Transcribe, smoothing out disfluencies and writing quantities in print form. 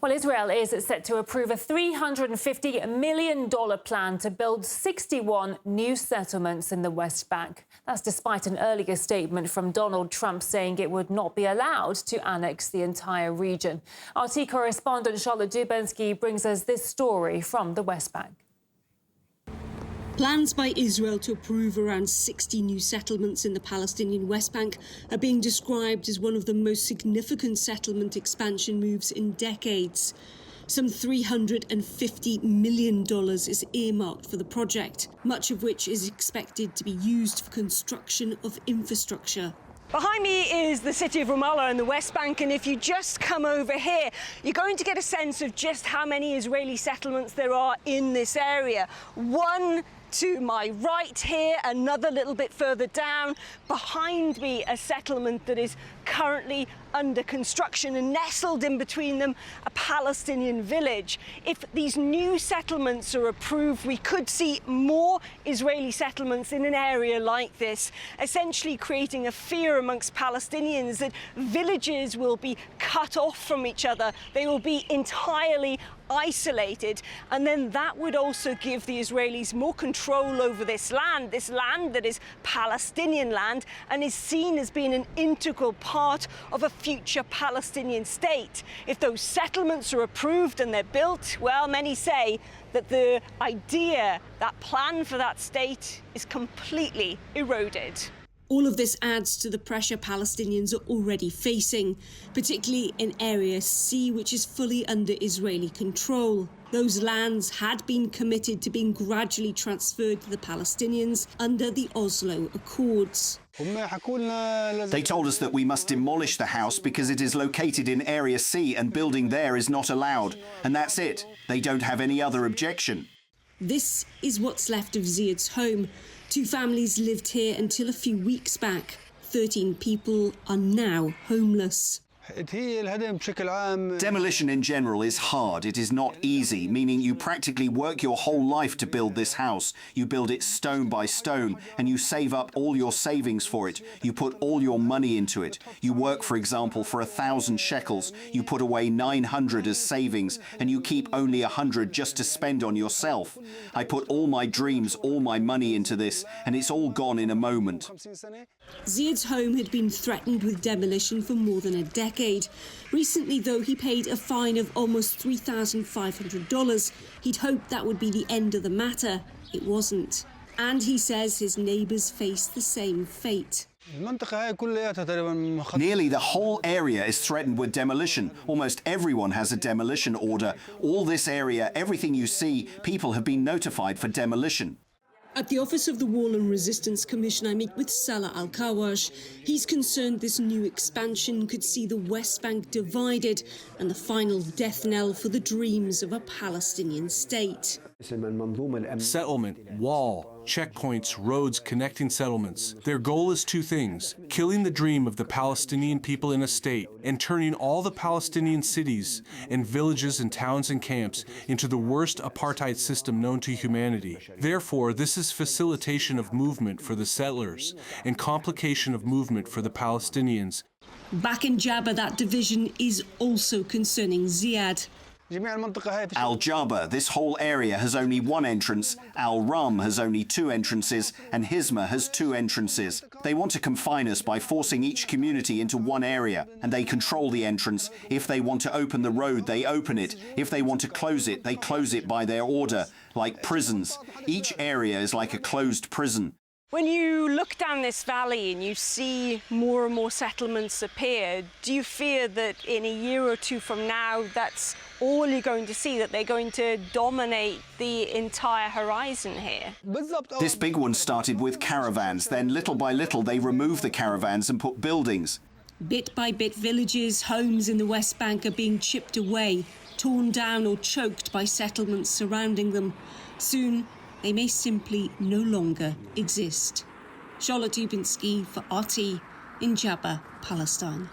Well, Israel is set to approve a $350 million plan to build 61 new settlements in the West Bank. That's despite an earlier statement from Donald Trump saying it would not be allowed to annex the entire region. RT correspondent Charlotte Dubensky brings us this story from the West Bank. Plans by Israel to approve around 60 new settlements in the Palestinian West Bank are being described as one of the most significant settlement expansion moves in decades. Some $350 million is earmarked for the project, much of which is expected to be used for construction of infrastructure. Behind me is the city of Ramallah in the West Bank, and if you just come over here, you're going to get a sense of just how many Israeli settlements there are in this area. One to my right here, another little bit further down. Behind me, a settlement that is currently under construction, and nestled in between them, a Palestinian village. If these new settlements are approved, we could see more Israeli settlements in an area like this, essentially creating a fear amongst Palestinians that villages will be cut off from each other. They will be entirely isolated, and then that would also give the Israelis more control over this land that is Palestinian land and is seen as being an integral part of a future Palestinian state. If those settlements are approved and they're built, well, many say that the idea, that plan for that state is completely eroded. All of this adds to the pressure Palestinians are already facing, particularly in Area C, which is fully under Israeli control. Those lands had been committed to being gradually transferred to the Palestinians under the Oslo Accords. They told us that we must demolish the house because it is located in Area C and building there is not allowed. And that's it. They don't have any other objection. This is what's left of Ziad's home. 2 families lived here until a few weeks back. 13 people are now homeless. Demolition in general is hard. It is not easy, meaning you practically work your whole life to build this house. You build it stone by stone, and you save up all your savings for it. You put all your money into it. You work, for example, for 1,000 shekels. You put away 900 as savings, and you keep only 100 just to spend on yourself. I put all my dreams, all my money into this, and it's all gone in a moment. Ziad's home had been threatened with demolition for more than a decade. Recently, though, he paid a fine of almost $3,500. He'd hoped that would be the end of the matter. It wasn't. And he says his neighbours face the same fate. Nearly the whole area is threatened with demolition. Almost everyone has a demolition order. All this area, everything you see, people have been notified for demolition. At the Office of the Wall and Resistance Commission, I meet with Salah Al-Kawash. He's concerned this new expansion could see the West Bank divided and the final death knell for the dreams of a Palestinian state. Settlement, wall, checkpoints, roads connecting settlements. Their goal is 2 things: killing the dream of the Palestinian people in a state and turning all the Palestinian cities and villages and towns and camps into the worst apartheid system known to humanity. Therefore, this is facilitation of movement for the settlers and complication of movement for the Palestinians. Back in Jabba, that division is also concerning Ziad. Al-Jaba, this whole area has only 1 entrance, Al-Ram has only 2 entrances, and Hizma has 2 entrances. They want to confine us by forcing each community into 1 area, and they control the entrance. If they want to open the road, they open it. If they want to close it, they close it by their order, like prisons. Each area is like a closed prison. When you look down this valley and you see more and more settlements appear, do you fear that in a year or 2 from now, that's all you're going to see, that they're going to dominate the entire horizon here? This big one started with caravans, then little by little they removed the caravans and put buildings. Bit by bit, villages, homes in the West Bank are being chipped away, torn down or choked by settlements surrounding them. Soon, they may simply no longer exist. Charlotte Dubensky for RT in Jabba, Palestine.